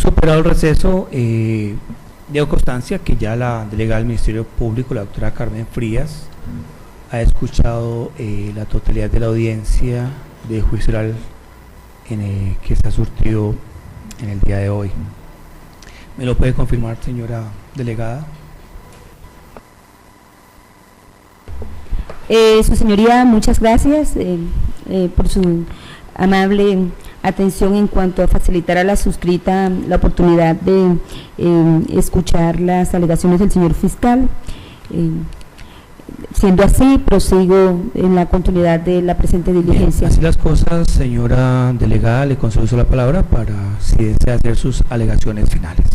Superado el receso, debo constancia que ya la delegada del Ministerio Público, la doctora Carmen Frías, ha escuchado la totalidad de la audiencia de juicio oral que se ha surtido en el día de hoy. ¿Me lo puede confirmar, señora delegada? Su señoría, muchas gracias por su amable atención en cuanto a facilitar a la suscrita la oportunidad de escuchar las alegaciones del señor fiscal. Siendo así, prosigo en la continuidad de la presente diligencia. Bien, así las cosas, señora delegada, le concedo la palabra para si desea hacer sus alegaciones finales.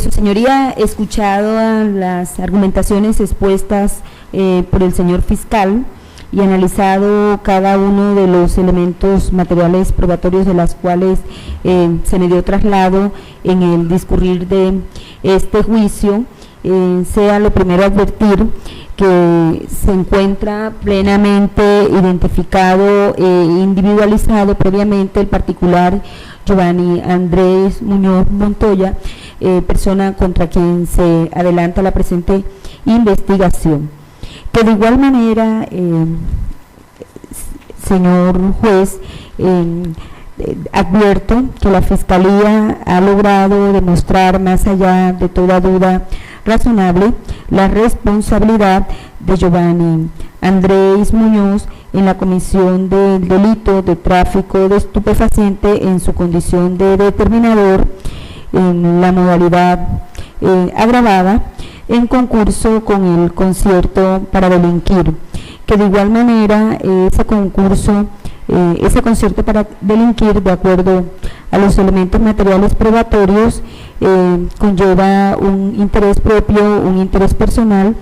Su señoría, escuchado las argumentaciones expuestas por el señor fiscal y analizado cada uno de los elementos materiales probatorios de las cuales se me dio traslado en el discurrir de este juicio, sea lo primero advertir que se encuentra plenamente identificado e individualizado previamente el particular Giovanni Andrés Muñoz Montoya, persona contra quien se adelanta la presente investigación. Que de igual manera, señor juez, advierto que la Fiscalía ha logrado demostrar más allá de toda duda razonable la responsabilidad de Giovanni Andrés Muñoz en la comisión del delito de tráfico de estupefaciente en su condición de determinador en la modalidad agravada en concurso con el concierto para delinquir, que de igual manera ese concierto para delinquir, de acuerdo a los elementos materiales probatorios, conlleva un interés propio, un interés personal,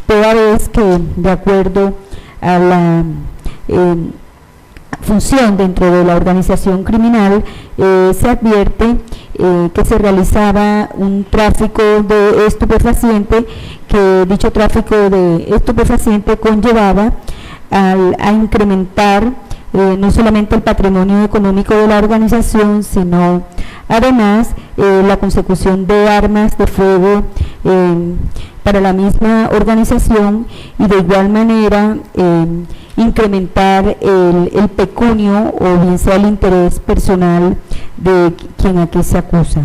toda vez que de acuerdo a la función dentro de la organización criminal se advierte que se realizaba un tráfico de estupefaciente, que dicho tráfico de estupefaciente conllevaba a incrementar no solamente el patrimonio económico de la organización, sino además la consecución de armas de fuego para la misma organización, y de igual manera incrementar el pecunio o bien sea el interés personal de quien aquí se acusa.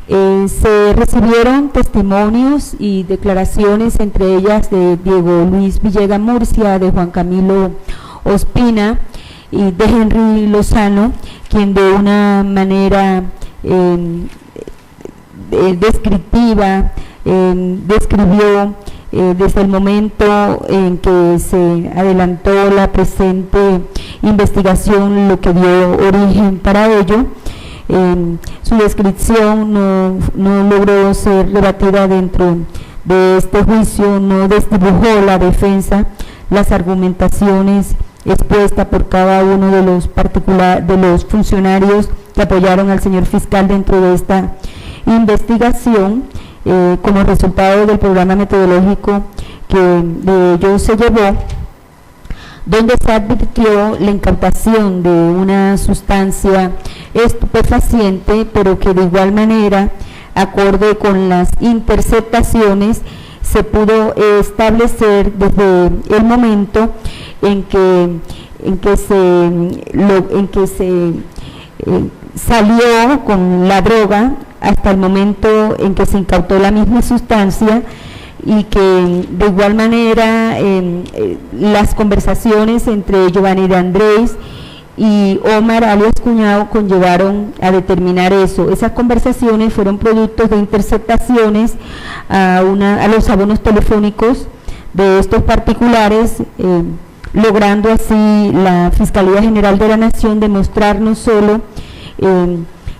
Se recibieron testimonios y declaraciones, entre ellas de Diego Luis Villegas Murcia, de Juan Camilo Ospina y de Henry Lozano, quien de una manera descriptiva describió desde el momento en que se adelantó la presente investigación lo que dio origen para ello. Su descripción no logró ser rebatida dentro de este juicio, no desdibujó la defensa las argumentaciones expuestas por cada uno de los funcionarios que apoyaron al señor fiscal dentro de esta investigación, como resultado del programa metodológico que de ello se llevó, donde se advirtió la incautación de una sustancia estupefaciente, pero que de igual manera, acorde con las interceptaciones, se pudo establecer desde el momento en que se salió con la droga hasta el momento en que se incautó la misma sustancia, y que de igual manera las conversaciones entre Giovanni de Andrés y Omar alias Cuñado conllevaron a determinar eso. Esas conversaciones fueron productos de interceptaciones a los abonos telefónicos de estos particulares, logrando así la Fiscalía General de la Nación demostrar no solo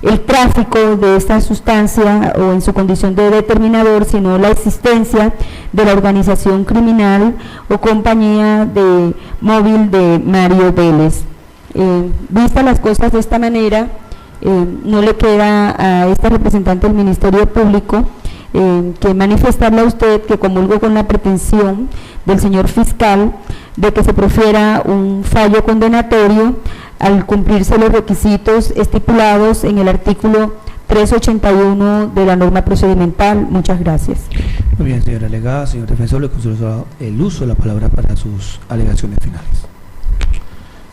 el tráfico de esta sustancia o en su condición de determinador, sino la existencia de la organización criminal o compañía de móvil de Mario Vélez. Vistas las cosas de esta manera, no le queda a esta representante del Ministerio Público que manifestarle a usted que comulgo con la pretensión del señor fiscal de que se profiera un fallo condenatorio al cumplirse los requisitos estipulados en el artículo 381 de la norma procedimental. Muchas gracias. Muy bien, señora delegada. Señor defensor, le concedo el uso de la palabra para sus alegaciones finales.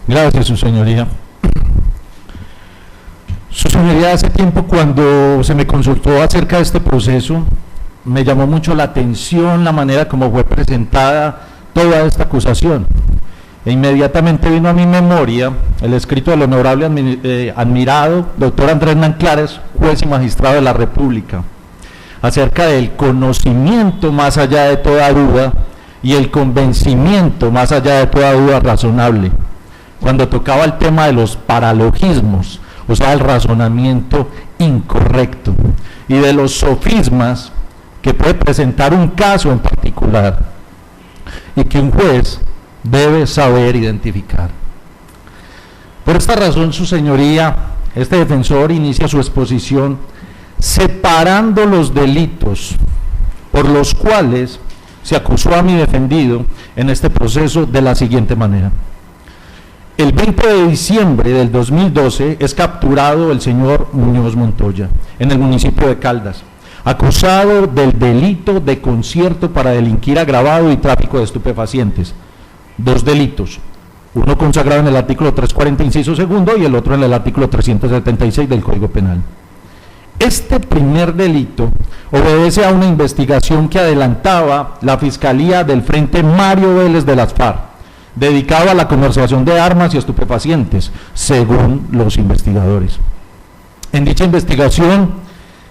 Gracias, su señoría. Su señoría, hace tiempo cuando se me consultó acerca de este proceso, me llamó mucho la atención la manera como fue presentada toda esta acusación. E inmediatamente vino a mi memoria el escrito del honorable admirado doctor Andrés Nanclares, juez y magistrado de la República, acerca del conocimiento más allá de toda duda y el convencimiento más allá de toda duda razonable, cuando tocaba el tema de los paralogismos, o sea, el razonamiento incorrecto, y de los sofismas que puede presentar un caso en particular, y que un juez debe saber identificar. Por esta razón, su señoría, este defensor inicia su exposición separando los delitos por los cuales se acusó a mi defendido en este proceso de la siguiente manera. El 20 de diciembre del 2012 es capturado el señor Muñoz Montoya en el municipio de Caldas, acusado del delito de concierto para delinquir agravado y tráfico de estupefacientes. Dos delitos, uno consagrado en el artículo 340, inciso segundo, y el otro en el artículo 376 del Código Penal. Este primer delito obedece a una investigación que adelantaba la Fiscalía del Frente Mario Vélez de las FARC, dedicado a la comercialización de armas y estupefacientes, según los investigadores. En dicha investigación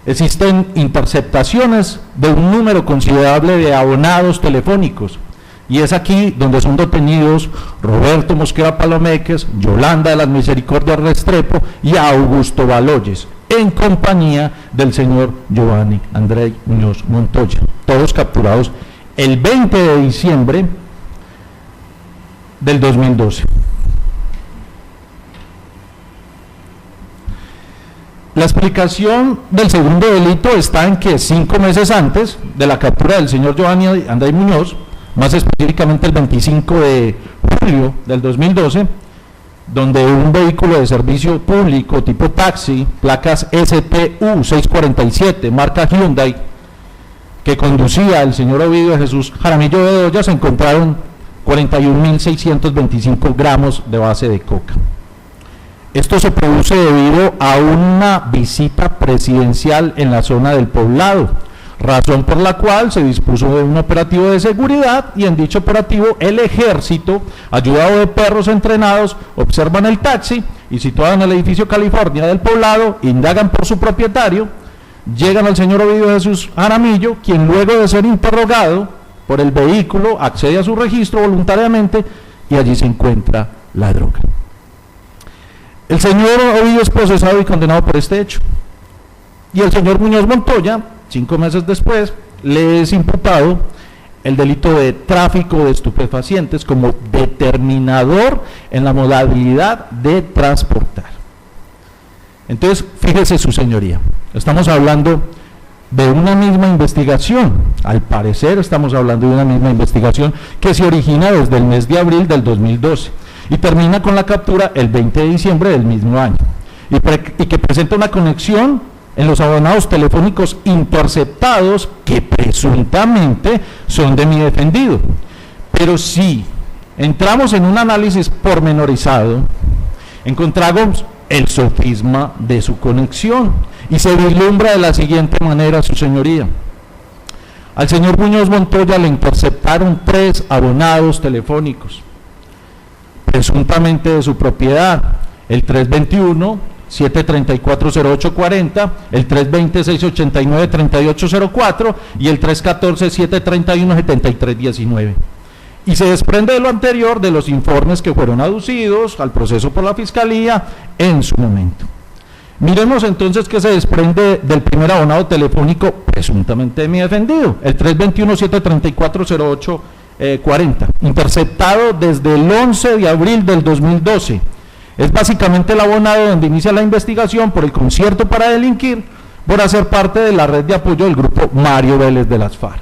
existen interceptaciones de un número considerable de abonados telefónicos, y es aquí donde son detenidos Roberto Mosquera Palomeques, Yolanda de las Misericordias Restrepo y Augusto Baloyes, en compañía del señor Giovanni Andrés Muñoz Montoya, todos capturados el 20 de diciembre del 2012. La explicación del segundo delito está en que 5 meses antes de la captura del señor Giovanni Andrés Muñoz, más específicamente el 25 de julio del 2012, donde un vehículo de servicio público tipo taxi, placas STU 647, marca Hyundai, que conducía el señor Ovidio Jesús Jaramillo Bedoya, se encontraron 41.625 gramos de base de coca. Esto se produce debido a una visita presidencial en la zona del Poblado, razón por la cual se dispuso de un operativo de seguridad, y en dicho operativo el ejército, ayudado de perros entrenados, observan el taxi y, situado en el edificio California del Poblado, indagan por su propietario, llegan al señor Ovidio Jesús Jaramillo, quien luego de ser interrogado por el vehículo accede a su registro voluntariamente, y allí se encuentra la droga. El señor Ovidio es procesado y condenado por este hecho, y el señor Muñoz Montoya, 5 meses después, le es imputado el delito de tráfico de estupefacientes como determinador en la modalidad de transportar. Entonces, fíjese su señoría, estamos hablando de una misma investigación, al parecer estamos hablando de una misma investigación que se origina desde el mes de abril del 2012 y termina con la captura el 20 de diciembre del mismo año, y que presenta una conexión en los abonados telefónicos interceptados que presuntamente son de mi defendido. Pero si entramos en un análisis pormenorizado, encontramos el sofisma de su conexión, y se vislumbra de la siguiente manera, su señoría. Al señor Muñoz Montoya le interceptaron 3 abonados telefónicos, presuntamente de su propiedad, el 321-734-0840, el 320-689-3804 y el 314-731-7319. Y se desprende de lo anterior de los informes que fueron aducidos al proceso por la Fiscalía en su momento. Miremos entonces qué se desprende del primer abonado telefónico presuntamente de mi defendido, el 321-734-0840, interceptado desde el 11 de abril del 2012. Es básicamente el abonado donde inicia la investigación por el concierto para delinquir, por hacer parte de la red de apoyo del grupo Mario Vélez de las FARC.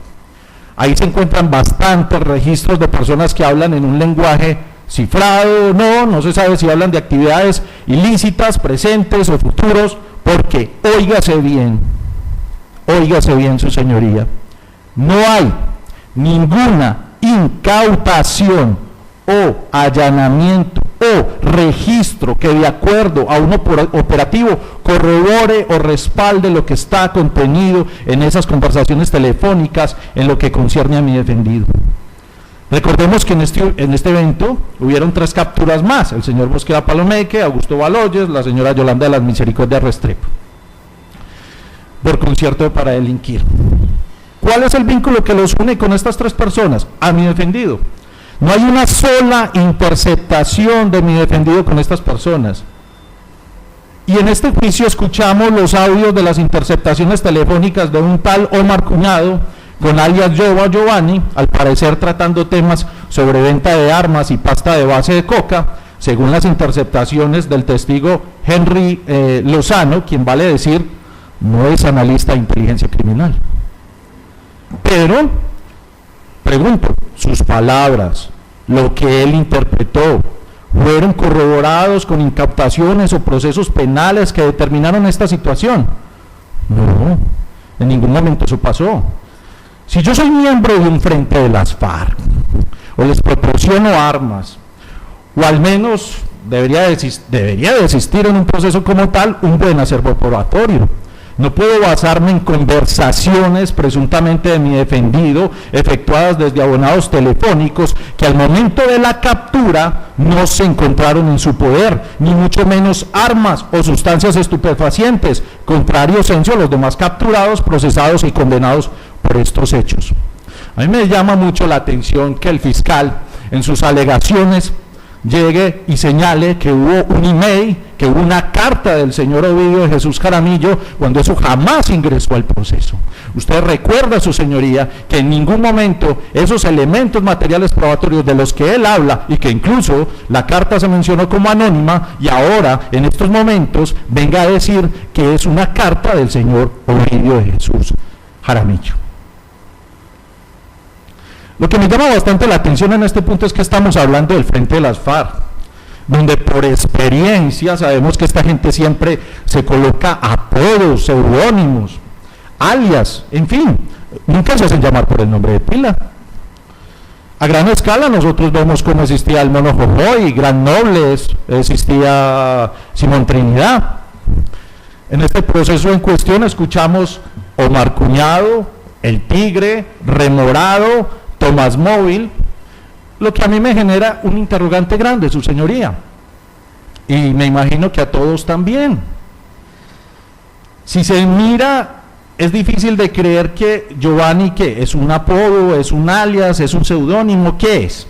Ahí se encuentran bastantes registros de personas que hablan en un lenguaje cifrado o no, no se sabe si hablan de actividades ilícitas, presentes o futuros, porque, óigase bien su señoría, no hay ninguna incautación o allanamiento o registro que de acuerdo a un operativo corrobore o respalde lo que está contenido en esas conversaciones telefónicas en lo que concierne a mi defendido. Recordemos que en este evento hubieron 3 capturas más: el señor Mosquera Palomeque, Augusto Baloyes, la señora Yolanda de las Misericordias Restrepo, por concierto para delinquir. ¿Cuál es el vínculo que los une con estas 3 personas? A mi defendido. No hay una sola interceptación de mi defendido con estas personas. Y en este juicio escuchamos los audios de las interceptaciones telefónicas de un tal Omar Cuñado, con alias Yoba Giovanni, al parecer tratando temas sobre venta de armas y pasta de base de coca, según las interceptaciones del testigo Henry Lozano, quien vale decir no es analista de inteligencia criminal. Pero, pregunto, sus palabras, lo que él interpretó, ¿fueron corroborados con incautaciones o procesos penales que determinaron esta situación? No, en ningún momento eso pasó. Si yo soy miembro de un frente de las FARC, o les proporciono armas, o al menos debería de existir en un proceso como tal un buen acervo probatorio. No puedo basarme en conversaciones presuntamente de mi defendido, efectuadas desde abonados telefónicos, que al momento de la captura no se encontraron en su poder, ni mucho menos armas o sustancias estupefacientes, contrario sensu a los demás capturados, procesados y condenados por estos hechos. A mí me llama mucho la atención que el fiscal en sus alegaciones llegue y señale que hubo un email, que hubo una carta del señor Ovidio de Jesús Jaramillo, cuando eso jamás ingresó al proceso. Usted recuerda, su señoría, que en ningún momento esos elementos materiales probatorios de los que él habla, y que incluso la carta se mencionó como anónima, y ahora, en estos momentos, venga a decir que es una carta del señor Ovidio de Jesús Jaramillo. Lo que me llama bastante la atención en este punto es que estamos hablando del Frente de las FARC, donde por experiencia sabemos que esta gente siempre se coloca apodos, seudónimos, alias, en fin, nunca se hacen llamar por el nombre de pila. A gran escala nosotros vemos cómo existía el Mono Jojoy, Gran Nobles, existía Simón Trinidad. En este proceso en cuestión escuchamos Omar Cuñado, El Tigre, Remorado, Tomás Móvil, lo que a mí me genera un interrogante grande, su señoría, y me imagino que a todos también. Si se mira, es difícil de creer que Giovanni, ¿qué? ¿Es un apodo, es un alias, es un seudónimo? ¿Qué es?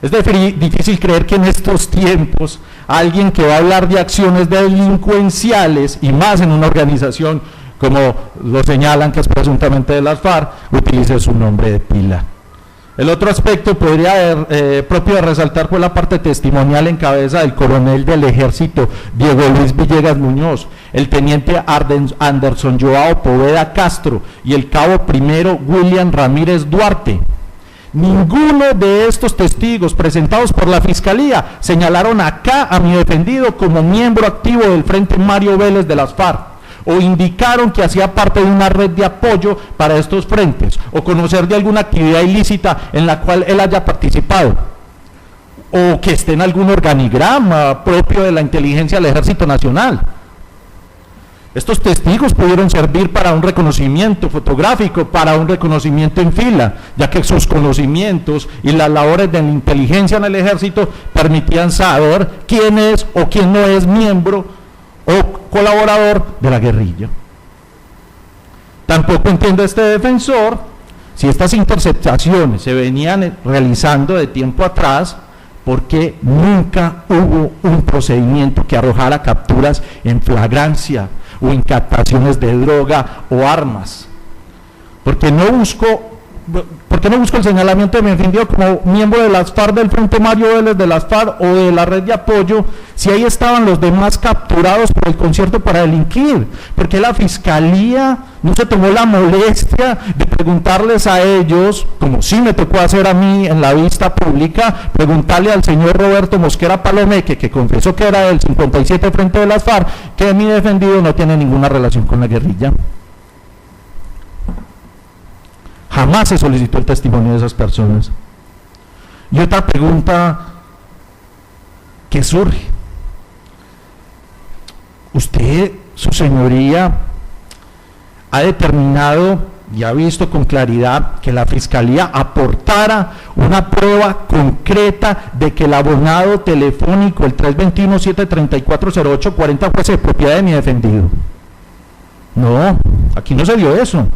Es difícil creer que en estos tiempos alguien que va a hablar de acciones delincuenciales, y más en una organización como lo señalan que es presuntamente de las FARC, utilice su nombre de pila. El otro aspecto podría propio de resaltar fue la parte testimonial en cabeza del coronel del ejército Diego Luis Villegas Muñoz, el teniente Anderson Joao Poveda Castro y el cabo primero William Ramírez Duarte. Ninguno de estos testigos presentados por la Fiscalía señalaron acá a mi defendido como miembro activo del Frente Mario Vélez de las FARC, o indicaron que hacía parte de una red de apoyo para estos frentes, o conocer de alguna actividad ilícita en la cual él haya participado, o que esté en algún organigrama propio de la inteligencia del Ejército Nacional. Estos testigos pudieron servir para un reconocimiento fotográfico, para un reconocimiento en fila, ya que sus conocimientos y las labores de la inteligencia en el Ejército permitían saber quién es o quién no es miembro o colaborador de la guerrilla. Tampoco entiende este defensor si estas interceptaciones se venían realizando de tiempo atrás, porque nunca hubo un procedimiento que arrojara capturas en flagrancia o en captaciones de droga o armas. Porque no busco ¿Por qué no busco el señalamiento de Bienvenido como miembro de las FARC, del Frente Mario Vélez de las FARC o de la red de apoyo, si ahí estaban los demás capturados por el concierto para delinquir? ¿Por qué la Fiscalía no se tomó la molestia de preguntarles a ellos, como sí me tocó hacer a mí en la vista pública, preguntarle al señor Roberto Mosquera Palomeque, que confesó que era del 57 Frente de las FARC, que mi defendido no tiene ninguna relación con la guerrilla? Jamás se solicitó el testimonio de esas personas. Y otra pregunta que surge: usted, su señoría, ha determinado y ha visto con claridad que la Fiscalía aportara una prueba concreta de que el abonado telefónico, el 321-734-0840, fuese de propiedad de mi defendido. No, aquí no se dio eso.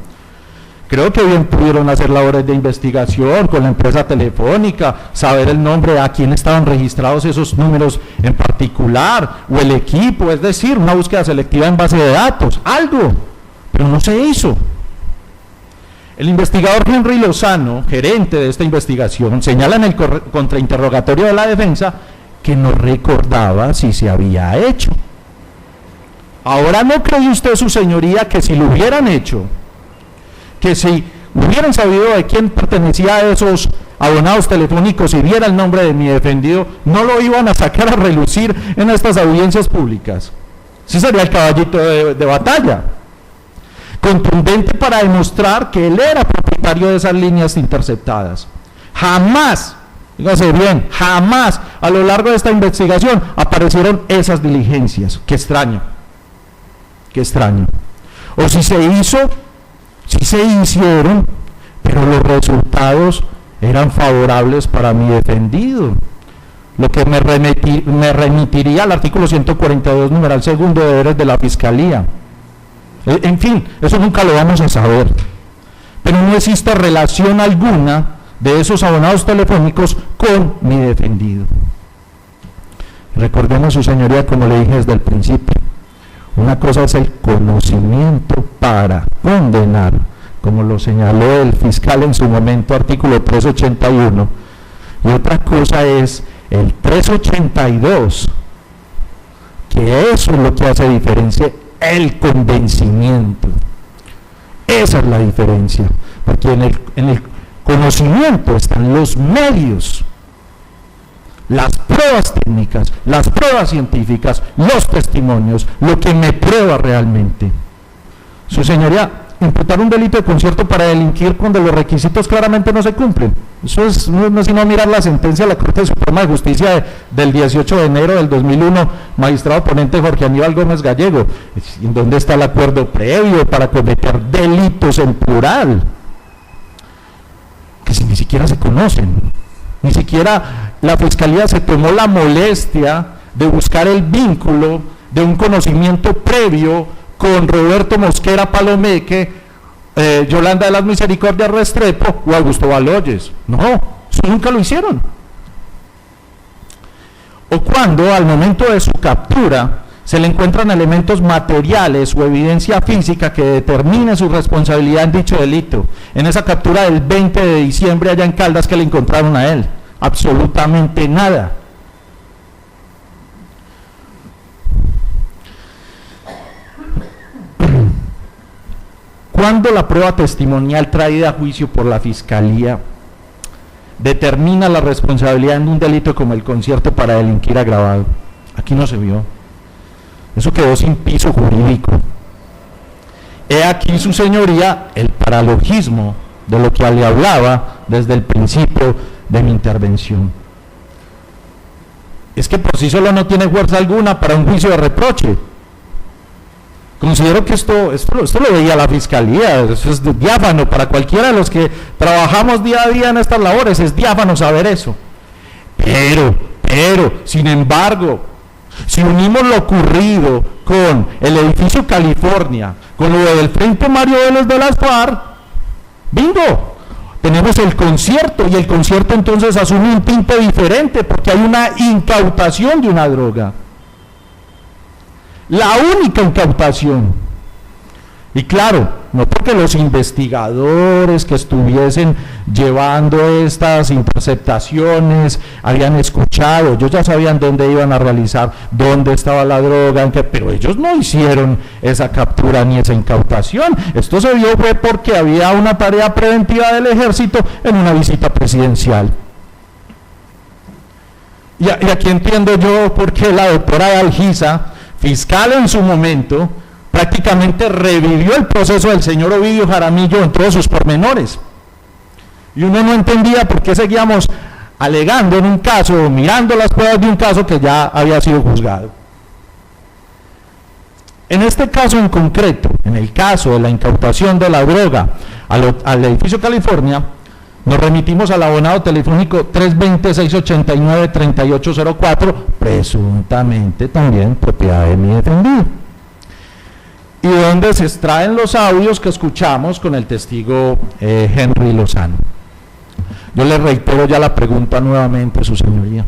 Creo que bien pudieron hacer labores de investigación con la empresa telefónica, saber el nombre, a quién estaban registrados esos números en particular, o el equipo, es decir, una búsqueda selectiva en base de datos, algo, pero no se hizo. El investigador Henry Lozano, gerente de esta investigación, señala en el contrainterrogatorio de la defensa que no recordaba si se había hecho. Ahora, ¿no cree usted, su señoría, que si lo hubieran hecho, que si hubieran sabido de quién pertenecía a esos abonados telefónicos y viera el nombre de mi defendido, no lo iban a sacar a relucir en estas audiencias públicas? Sí sería el caballito de batalla, contundente para demostrar que él era propietario de esas líneas interceptadas. Jamás, fíjate bien, jamás a lo largo de esta investigación aparecieron esas diligencias. Qué extraño, qué extraño. O si se hizo, sí se hicieron, pero los resultados eran favorables para mi defendido, lo que me remitiría al artículo 142, numeral segundo, de deberes de la Fiscalía. En fin, eso nunca lo vamos a saber, pero no existe relación alguna de esos abonados telefónicos con mi defendido. Recordemos, su señoría, como le dije desde el principio, una cosa es el conocimiento para condenar, como lo señaló el fiscal en su momento, artículo 381, y otra cosa es el 382, que eso es lo que hace diferencia, el convencimiento. Esa es la diferencia, porque en el conocimiento están los medios, las pruebas técnicas, las pruebas científicas, los testimonios, lo que me prueba realmente. Su señoría, imputar un delito de concierto para delinquir cuando los requisitos claramente no se cumplen. Eso es no sino mirar la sentencia de la Corte Suprema de Justicia del 18 de enero del 2001, magistrado ponente Jorge Aníbal Gómez Gallego, en donde está el acuerdo previo para cometer delitos en plural, que si ni siquiera se conocen. Ni siquiera la Fiscalía se tomó la molestia de buscar el vínculo de un conocimiento previo con Roberto Mosquera Palomeque, Yolanda de las Misericordias Restrepo o Augusto Baloyes. No, eso nunca lo hicieron. O cuando al momento de su captura se le encuentran elementos materiales o evidencia física que determine su responsabilidad en dicho delito. En esa captura del 20 de diciembre allá en Caldas, que le encontraron a él, absolutamente nada. Cuando la prueba testimonial traída a juicio por la Fiscalía determina la responsabilidad en un delito como el concierto para delinquir agravado, aquí no se vio. Eso quedó sin piso jurídico. He aquí, su señoría, el paralogismo de lo que le hablaba desde el principio de mi intervención. Es que por sí solo no tiene fuerza alguna para un juicio de reproche. Considero que esto lo veía la Fiscalía, eso es diáfano para cualquiera de los que trabajamos día a día en estas labores, es diáfano saber eso. Pero, sin embargo, si unimos lo ocurrido con el edificio California, con lo del Frente Mario Vélez de las FARC, ¡bingo! Tenemos el concierto, y el concierto entonces asume un tinte diferente porque hay una incautación de una droga. La única incautación. Y claro, no porque los investigadores que estuviesen llevando estas interceptaciones habían escuchado, ellos ya sabían dónde iban a realizar, dónde estaba la droga, pero ellos no hicieron esa captura ni esa incautación. Esto se vio fue porque había una tarea preventiva del ejército en una visita presidencial. Y aquí entiendo yo por qué la doctora Dalgisa, fiscal en su momento, prácticamente revivió el proceso del señor Ovidio Jaramillo en todos sus pormenores. Y uno no entendía por qué seguíamos alegando en un caso, mirando las pruebas de un caso que ya había sido juzgado. En este caso en concreto, en el caso de la incautación de la droga al edificio California, nos remitimos al abonado telefónico 320-689-3804, presuntamente también propiedad de mi defendido, y donde se extraen los audios que escuchamos con el testigo Henry Lozano. Yo le reitero ya la pregunta nuevamente, su señoría.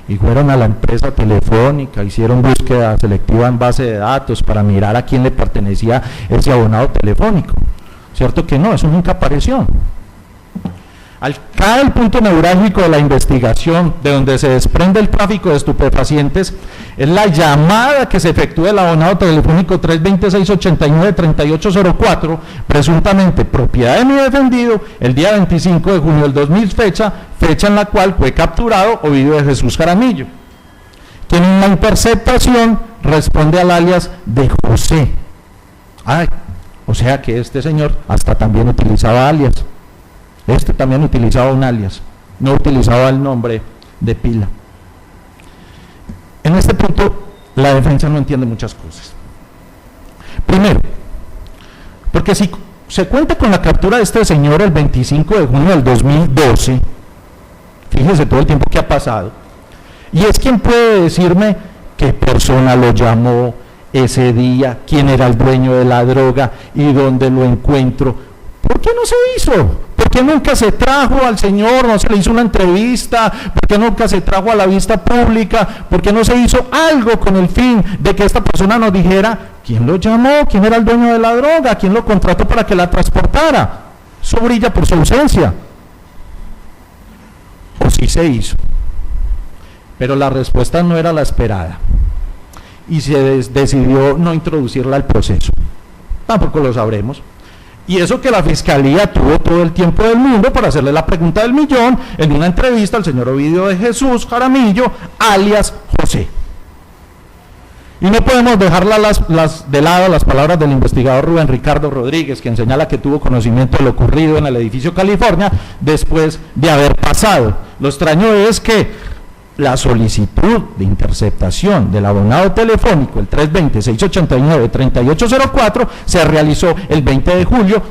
Y fueron a la empresa telefónica, hicieron búsqueda selectiva en base de datos para mirar a quién le pertenecía ese abonado telefónico. ¿Cierto que no? Eso nunca apareció. Acá el punto neurálgico de la investigación, de donde se desprende el tráfico de estupefacientes, es la llamada que se efectúa del abonado telefónico 320-689-3804, presuntamente propiedad de mi defendido, el día 25 de junio del 2000, fecha en la cual fue capturado Ovidio de Jesús Jaramillo, quien en la interceptación responde al alias de José. O sea que este señor hasta también utilizaba alias. Este también utilizaba un alias, no utilizaba el nombre de pila. En este punto, la defensa no entiende muchas cosas. Primero, porque si se cuenta con la captura de este señor el 25 de junio del 2012, fíjese todo el tiempo que ha pasado, y es quien puede decirme qué persona lo llamó ese día, quién era el dueño de la droga y dónde lo encuentro. ¿Por qué no se hizo? ¿Por qué nunca se trajo al señor? ¿No se le hizo una entrevista? ¿Por qué nunca se trajo a la vista pública? ¿Por qué no se hizo algo con el fin de que esta persona nos dijera quién lo llamó, quién era el dueño de la droga, quién lo contrató para que la transportara? Eso brilla por su ausencia. ¿O sí se hizo? Pero la respuesta no era la esperada y se decidió no introducirla al proceso. Tampoco lo sabremos. Y eso que la Fiscalía tuvo todo el tiempo del mundo para hacerle la pregunta del millón en una entrevista al señor Ovidio de Jesús Jaramillo, alias José. Y no podemos dejar de lado las palabras del investigador Rubén Ricardo Rodríguez, quien señala que tuvo conocimiento de lo ocurrido en el edificio California después de haber pasado. Lo extraño es que la solicitud de interceptación del abonado telefónico, el 320-689-3804, se realizó el 20 de junio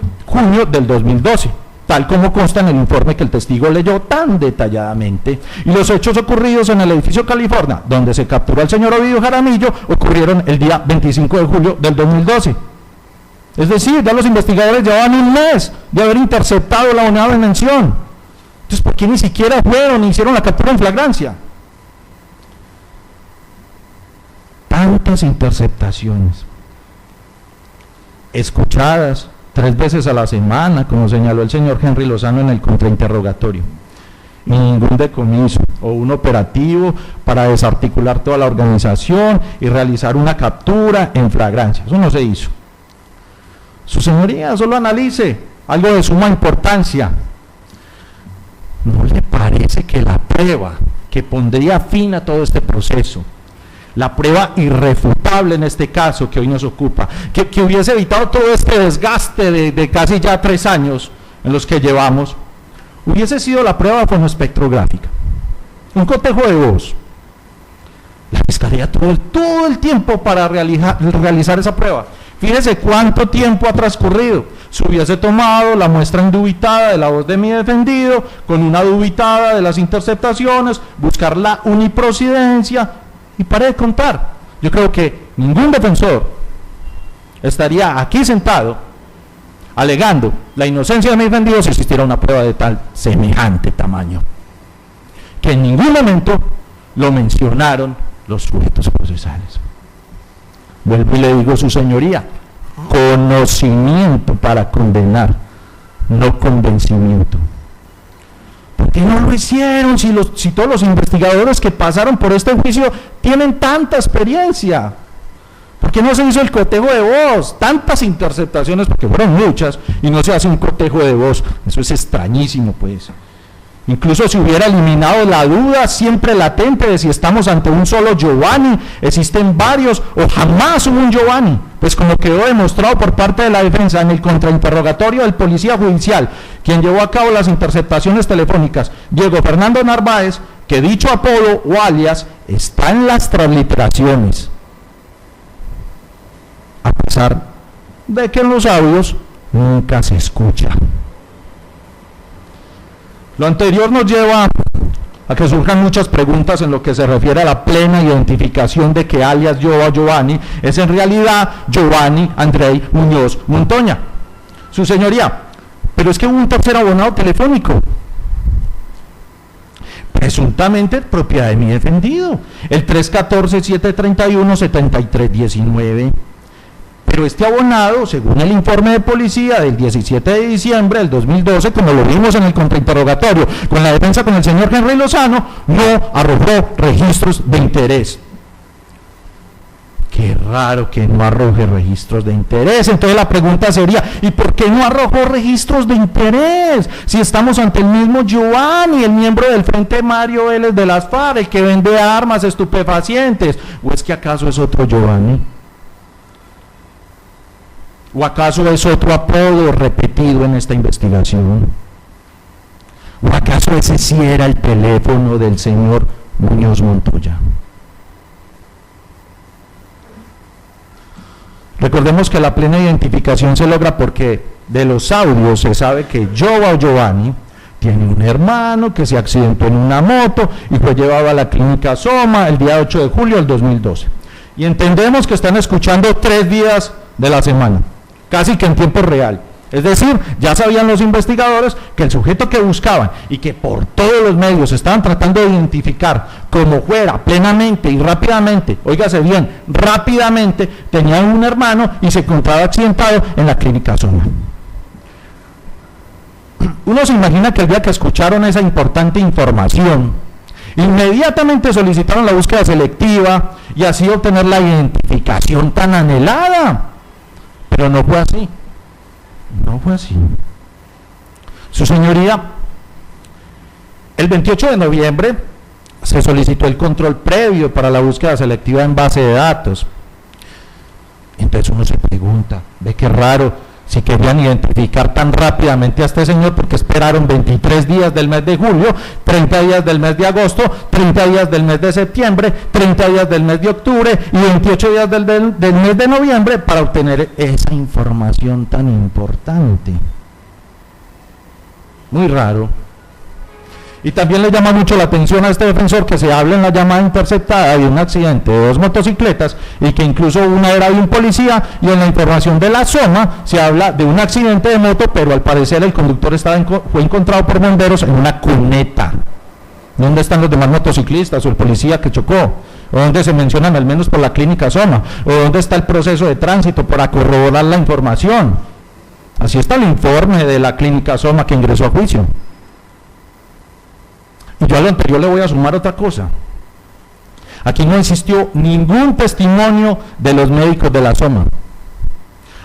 del 2012, tal como consta en el informe que el testigo leyó tan detalladamente. Y los hechos ocurridos en el edificio California, donde se capturó al señor Ovidio Jaramillo, ocurrieron el día 25 de julio del 2012. Es decir, ya los investigadores llevaban un mes de haber interceptado el abonado en mención. Entonces, ¿por qué ni siquiera fueron y hicieron la captura en flagrancia? Tantas interceptaciones, escuchadas 3 veces a la semana, como señaló el señor Henry Lozano en el contrainterrogatorio, y ningún decomiso o un operativo para desarticular toda la organización y realizar una captura en flagrancia. Eso no se hizo. Su señoría, solo analice algo de suma importancia. ¿No le parece que la prueba que pondría fin a todo este proceso, la prueba irrefutable en este caso que hoy nos ocupa, que hubiese evitado todo este desgaste de casi ya 3 años en los que llevamos, hubiese sido la prueba fonoespectrográfica, un cotejo de voz? La Fiscalía tuvo todo el tiempo para realizar esa prueba. Fíjese cuánto tiempo ha transcurrido. Se hubiese tomado la muestra indubitada de la voz de mi defendido, con una dubitada de las interceptaciones, buscar la uniprocedencia, y pare de contar. Yo creo que ningún defensor estaría aquí sentado alegando la inocencia de mi defendido si existiera una prueba de tal semejante tamaño, que en ningún momento lo mencionaron los sujetos procesales. Vuelvo y le digo, su señoría, conocimiento para condenar, no convencimiento. ¿Por qué no lo hicieron si todos los investigadores que pasaron por este juicio tienen tanta experiencia? ¿Por qué no se hizo el cotejo de voz? Tantas interceptaciones, porque fueron muchas, y no se hace un cotejo de voz. Eso es extrañísimo, pues. Incluso si hubiera eliminado la duda siempre latente de si estamos ante un solo Giovanni, existen varios, o jamás hubo un Giovanni, pues como quedó demostrado por parte de la defensa en el contrainterrogatorio del policía judicial, quien llevó a cabo las interceptaciones telefónicas, Diego Fernando Narváez, que dicho apodo o alias está en las transliteraciones, a pesar de que en los audios nunca se escucha. Lo anterior nos lleva a que surjan muchas preguntas en lo que se refiere a la plena identificación de que alias Giovanni es en realidad Giovanni Andrei Muñoz Montoya. Su señoría, pero es que hubo un tercer abonado telefónico, presuntamente propiedad de mi defendido, el 314-731-7319. Pero este abonado, según el informe de policía del 17 de diciembre del 2012, como lo vimos en el contrainterrogatorio con la defensa con el señor Henry Lozano, no arrojó registros de interés. Qué raro que no arroje registros de interés. Entonces la pregunta sería, ¿y por qué no arrojó registros de interés? Si estamos ante el mismo Giovanni, el miembro del Frente Mario Vélez de las FARC, el que vende armas, estupefacientes. ¿O es que acaso es otro Giovanni? ¿O acaso es otro apodo repetido en esta investigación? ¿O acaso ese sí era el teléfono del señor Muñoz Montoya? Recordemos que la plena identificación se logra porque de los audios se sabe que Giovanni tiene un hermano que se accidentó en una moto y fue llevado a la clínica Soma el día 8 de julio del 2012. Y entendemos que están escuchando 3 días de la semana, casi que en tiempo real. Es decir, ya sabían los investigadores que el sujeto que buscaban y que por todos los medios estaban tratando de identificar como fuera, plenamente y rápidamente, óigase bien, rápidamente, tenía un hermano y se encontraba accidentado en la clínica Soma. Uno se imagina que el día que escucharon esa importante información, inmediatamente solicitaron la búsqueda selectiva y así obtener la identificación tan anhelada. Pero no fue así. No fue así. Su señoría, el 28 de noviembre se solicitó el control previo para la búsqueda selectiva en base de datos. Entonces uno se pregunta, ve qué raro, si querían identificar tan rápidamente a este señor, porque esperaron 23 días del mes de julio, 30 días del mes de agosto, 30 días del mes de septiembre, 30 días del mes de octubre y 28 días del mes de noviembre para obtener esa información tan importante. Muy raro. Y también le llama mucho la atención a este defensor que se habla en la llamada interceptada de un accidente de 2 motocicletas y que incluso una era de un policía, y en la información de la zona se habla de un accidente de moto, pero al parecer el conductor fue encontrado por bomberos en una cuneta. ¿Dónde están los demás motociclistas o el policía que chocó? ¿O dónde se mencionan al menos por la clínica Soma? ¿O dónde está el proceso de tránsito para corroborar la información? Así está el informe de la clínica Soma que ingresó a juicio. Y yo a lo anterior le voy a sumar otra cosa. Aquí no existió ningún testimonio de los médicos de la Soma.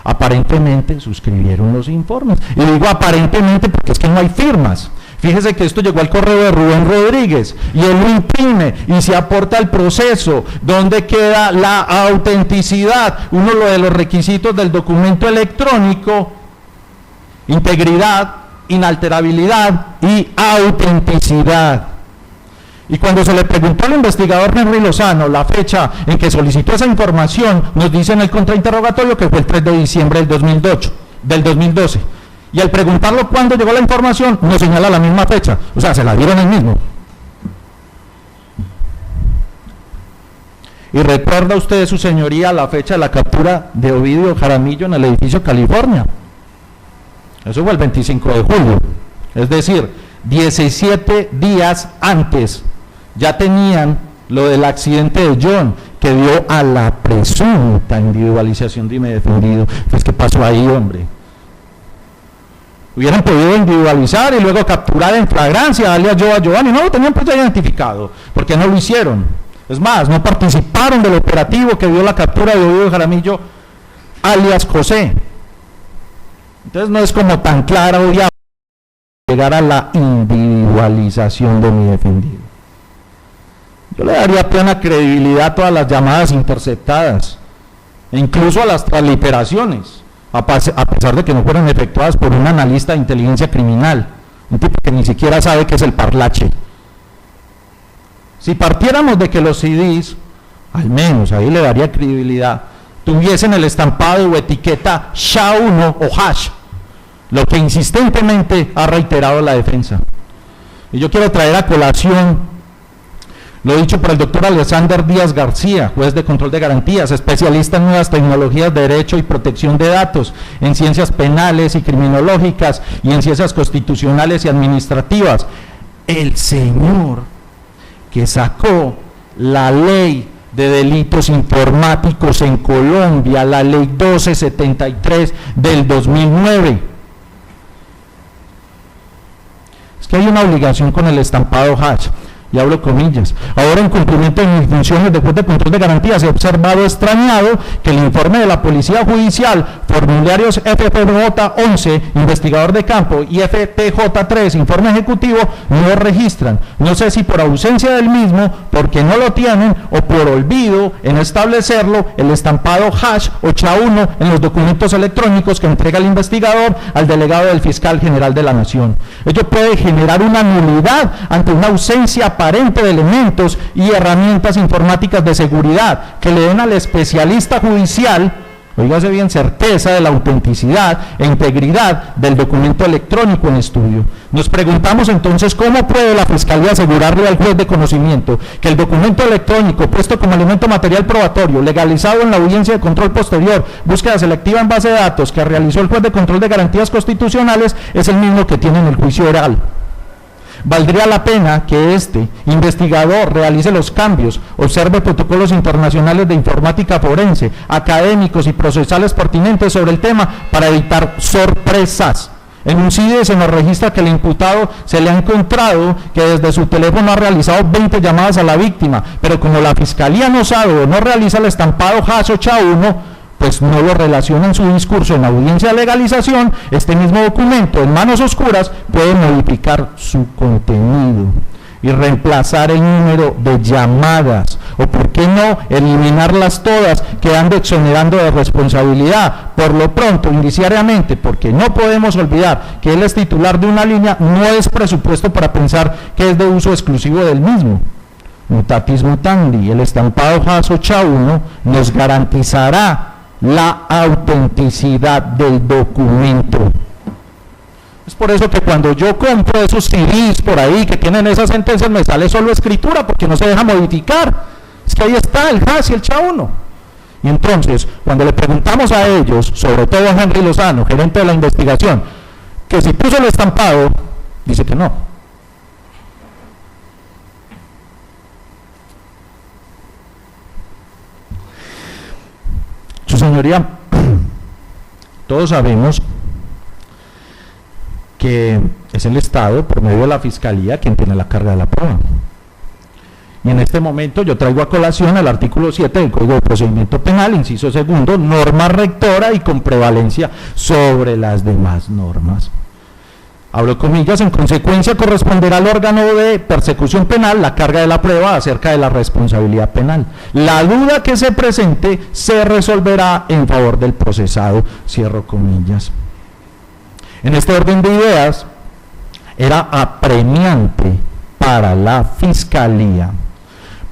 Aparentemente suscribieron los informes. Y digo aparentemente porque es que no hay firmas. Fíjese que esto llegó al correo de Rubén Rodríguez y él lo imprime y se aporta al proceso donde queda la autenticidad, uno de los requisitos del documento electrónico: integridad, inalterabilidad y autenticidad. Y cuando se le preguntó al investigador Henry Lozano la fecha en que solicitó esa información, nos dice en el contrainterrogatorio que fue el 3 de diciembre del 2012. Y al preguntarlo cuándo llegó la información, nos señala la misma fecha, o sea, se la dieron el mismo. Y recuerda usted, su señoría, la fecha de la captura de Ovidio Jaramillo en el edificio California. Eso fue el 25 de julio, es decir, 17 días antes ya tenían lo del accidente de John, que dio a la presunta individualización de mi defendido. Pues, ¿qué pasó ahí, hombre? Hubieran podido individualizar y luego capturar en flagrancia alias Giovanni, no lo tenían pues ya identificado, porque no lo hicieron. Es más, no participaron del operativo que dio la captura de Ovidio Jaramillo alias José. Entonces no es como tan clara o ya llegar a la individualización de mi defendido. Yo le daría plena credibilidad a todas las llamadas interceptadas, e incluso a las transliteraciones, a pesar de que no fueran efectuadas por un analista de inteligencia criminal, un tipo que ni siquiera sabe qué es el parlache. Si partiéramos de que los CDs, al menos ahí le daría credibilidad, tuviesen el estampado o etiqueta SHA-1 o hash, lo que insistentemente ha reiterado la defensa. Y yo quiero traer a colación lo dicho por el doctor Alexander Díaz García, juez de control de garantías, especialista en nuevas tecnologías de derecho y protección de datos, en ciencias penales y criminológicas y en ciencias constitucionales y administrativas. El señor que sacó la ley de delitos informáticos en Colombia, la ley 1273 del 2009. Es que hay una obligación con el estampado hash, y hablo comillas. Ahora, en cumplimiento de mis funciones de juez de control de garantías, he observado extrañado que el informe de la Policía Judicial, formularios FPJ-11, investigador de campo, y FPJ-3, informe ejecutivo, no registran. No sé si por ausencia del mismo, porque no lo tienen, o por olvido en establecerlo, el estampado hash o SHA-1 en los documentos electrónicos que entrega el investigador al delegado del fiscal general de la Nación. Ello puede generar una nulidad ante una ausencia aparente de elementos y herramientas informáticas de seguridad que le den al especialista judicial, oígase bien, certeza de la autenticidad e integridad del documento electrónico en estudio. Nos preguntamos entonces cómo puede la Fiscalía asegurarle al juez de conocimiento que el documento electrónico puesto como elemento material probatorio, legalizado en la audiencia de control posterior, búsqueda selectiva en base de datos que realizó el juez de control de garantías constitucionales, es el mismo que tiene en el juicio oral. Valdría la pena que este investigador realice los cambios, observe protocolos internacionales de informática forense, académicos y procesales pertinentes sobre el tema para evitar sorpresas. En un CIDE se nos registra que el imputado se le ha encontrado que desde su teléfono ha realizado 20 llamadas a la víctima, pero como la Fiscalía no sabe o no realiza el estampado hash o SHA-1, pues no lo relaciona en su discurso en la audiencia de legalización, este mismo documento en manos oscuras puede modificar su contenido y reemplazar el número de llamadas, o por qué no eliminarlas todas, quedando exonerando de responsabilidad. Por lo pronto, indiciariamente, porque no podemos olvidar que él es titular de una línea, no es presupuesto para pensar que es de uso exclusivo del mismo. Mutatis mutandi, el estampado hash o SHA-1 nos garantizará la autenticidad del documento. Es por eso que cuando yo compro esos CDs por ahí que tienen esas sentencias, me sale solo escritura porque no se deja modificar. Es que ahí está el hash y el SHA-1. Y entonces, cuando le preguntamos a ellos, sobre todo a Henry Lozano, gerente de la investigación, que si puso el estampado, dice que no. Su señoría, todos sabemos que es el Estado, por medio de la Fiscalía, quien tiene la carga de la prueba. Y en este momento yo traigo a colación el artículo 7 del Código de Procedimiento Penal, inciso segundo, norma rectora y con prevalencia sobre las demás normas. Abro comillas, en consecuencia corresponderá al órgano de persecución penal la carga de la prueba acerca de la responsabilidad penal. La duda que se presente se resolverá en favor del procesado, cierro comillas. En este orden de ideas, era apremiante para la Fiscalía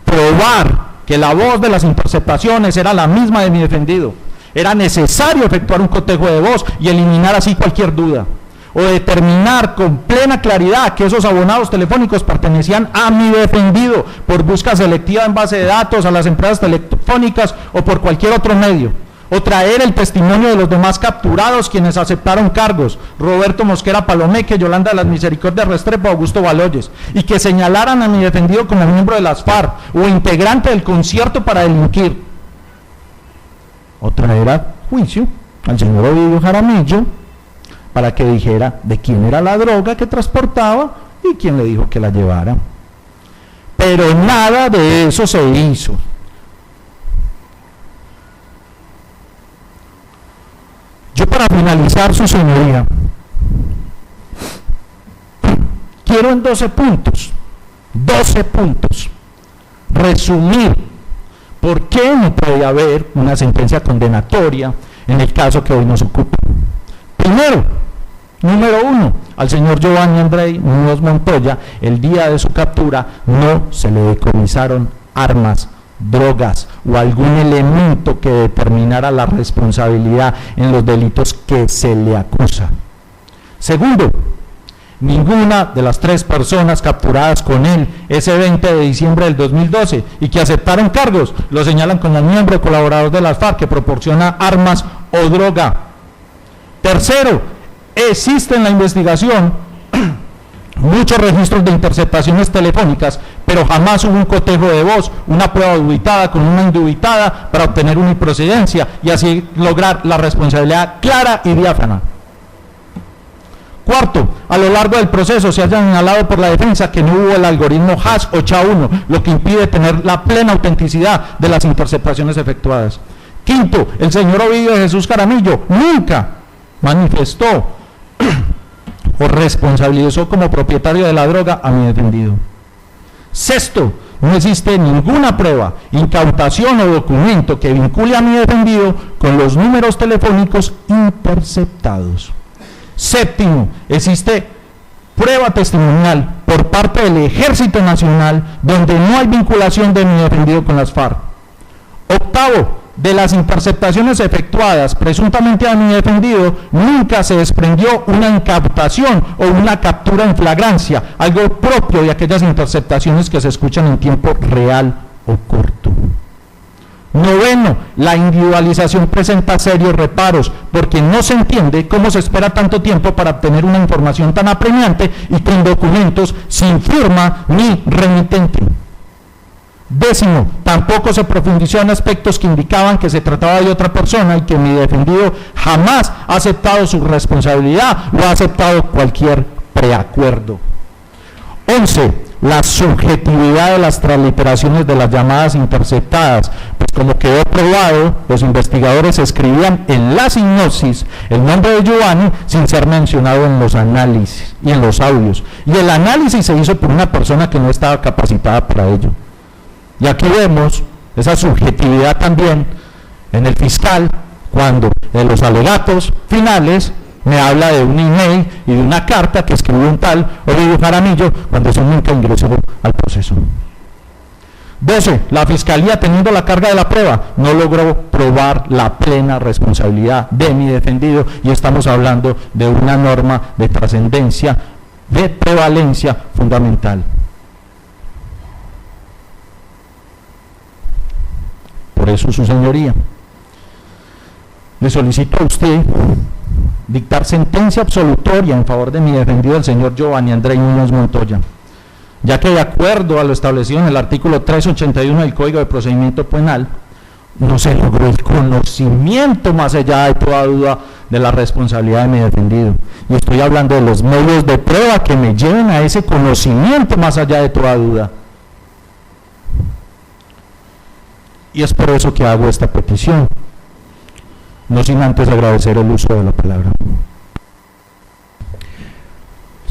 probar que la voz de las interceptaciones era la misma de mi defendido. Era necesario efectuar un cotejo de voz y eliminar así cualquier duda, o determinar con plena claridad que esos abonados telefónicos pertenecían a mi defendido por búsqueda selectiva en base de datos a las empresas telefónicas o por cualquier otro medio, o traer el testimonio de los demás capturados quienes aceptaron cargos, Roberto Mosquera Palomeque, Yolanda de las Misericordias Restrepo, Augusto Baloyes, y que señalaran a mi defendido como miembro de las FARC o integrante del concierto para delinquir, o traer a juicio al señor Ovidio Jaramillo para que dijera de quién era la droga que transportaba y quién le dijo que la llevara. Pero nada de eso se hizo. Yo, para finalizar, su señoría, quiero en 12 puntos, resumir por qué no puede haber una sentencia condenatoria en el caso que hoy nos ocupa. Primero, número 1, al señor Giovanni Andrei Muñoz Montoya, el día de su captura, no se le decomisaron armas, drogas o algún elemento que determinara la responsabilidad en los delitos que se le acusa. Segundo, ninguna de las 3 personas capturadas con él ese 20 de diciembre del 2012 y que aceptaron cargos lo señalan como miembro o colaborador de las FARC que proporciona armas o droga. Tercero, existe en la investigación muchos registros de interceptaciones telefónicas, pero jamás hubo un cotejo de voz, una prueba dubitada con una indubitada para obtener una improcedencia y así lograr la responsabilidad clara y diáfana. Cuarto, a lo largo del proceso se ha señalado por la defensa que no hubo el algoritmo hash o SHA-1, lo que impide tener la plena autenticidad de las interceptaciones efectuadas. Quinto, el señor Ovidio de Jesús Jaramillo nunca manifestó o responsabilizó como propietario de la droga a mi defendido. Sexto, no existe ninguna prueba, incautación o documento que vincule a mi defendido con los números telefónicos interceptados. Séptimo, existe prueba testimonial por parte del Ejército Nacional donde no hay vinculación de mi defendido con las FARC. Octavo, de las interceptaciones efectuadas presuntamente a mi defendido, nunca se desprendió una incautación o una captura en flagrancia, algo propio de aquellas interceptaciones que se escuchan en tiempo real o corto. Noveno, la individualización presenta serios reparos, porque no se entiende cómo se espera tanto tiempo para obtener una información tan apremiante y con documentos sin firma ni remitente. Décimo, tampoco se profundizó en aspectos que indicaban que se trataba de otra persona y que mi defendido jamás ha aceptado su responsabilidad o ha aceptado cualquier preacuerdo. 11. La subjetividad de las transliteraciones de las llamadas interceptadas, pues como quedó probado, los investigadores escribían en la sinopsis el nombre de Giovanni sin ser mencionado en los análisis y en los audios, y el análisis se hizo por una persona que no estaba capacitada para ello. Y aquí vemos esa subjetividad también en el fiscal, cuando en los alegatos finales me habla de un email y de una carta que escribió un tal Ovidio Jaramillo cuando eso nunca ingresó al proceso. 12. La Fiscalía, teniendo la carga de la prueba, no logró probar la plena responsabilidad de mi defendido, y estamos hablando de una norma de trascendencia, de prevalencia fundamental. Por eso, su señoría, le solicito a usted dictar sentencia absolutoria en favor de mi defendido, el señor Giovanni Andrei Muñoz Montoya, ya que de acuerdo a lo establecido en el artículo 381 del Código de Procedimiento Penal, no se logró el conocimiento más allá de toda duda de la responsabilidad de mi defendido. Y estoy hablando de los medios de prueba que me lleven a ese conocimiento más allá de toda duda. Y es por eso que hago esta petición, no sin antes agradecer el uso de la palabra.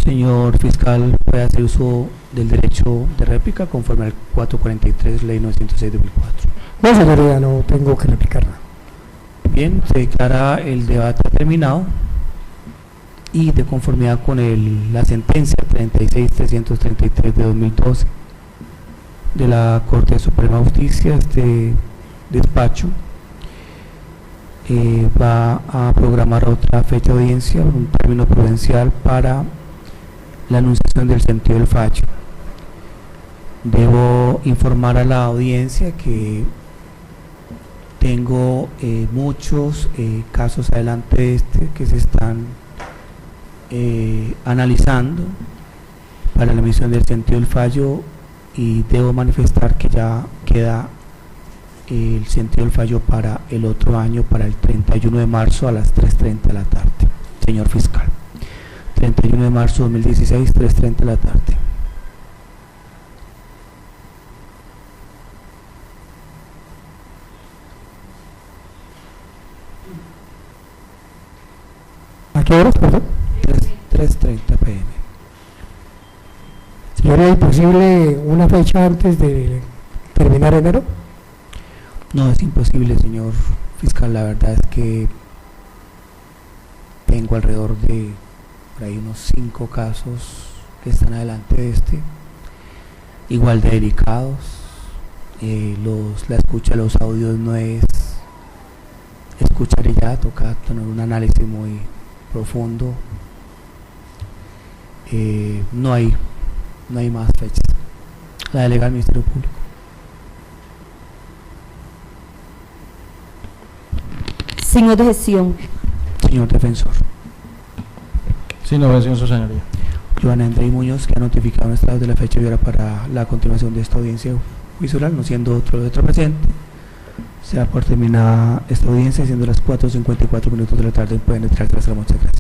Señor fiscal, puede hacer uso del derecho de réplica conforme al 443, ley 906 de 2004. No, señoría, no tengo que replicar nada. Bien, se declara el debate terminado y de conformidad con la sentencia 36.333 de 2012 de la Corte Suprema de Justicia, este despacho va a programar otra fecha de audiencia, un término prudencial para la anunciación del sentido del fallo. Debo informar a la audiencia que Tengo muchos casos adelante de este que se están analizando para la emisión del sentido del fallo, y debo manifestar que ya queda el sentido del fallo para el otro año, para el 31 de marzo a las 3:30 de la tarde, señor fiscal. 31 de marzo de 2016, 3:30 de la tarde. ¿A qué horas, perdón? 3:30 p.m. ¿Sería imposible una fecha antes de terminar enero? No, es imposible, señor fiscal. La verdad es que tengo alrededor de por ahí unos 5 casos que están adelante de este, igual de delicados. La escucha de los audios no es escuchar y ya, toca tener un análisis muy profundo. No hay más fechas. La delega al Ministerio Público. Sin objeción. Señor defensor. Sin objeción, su señoría. Joana Andrei Muñoz, que ha notificado en estado de la fecha y hora para la continuación de esta audiencia juicio oral, no siendo otro presente. Se da por terminada esta audiencia, siendo las 4:54 de la tarde. Pueden retirarse. Muchas gracias.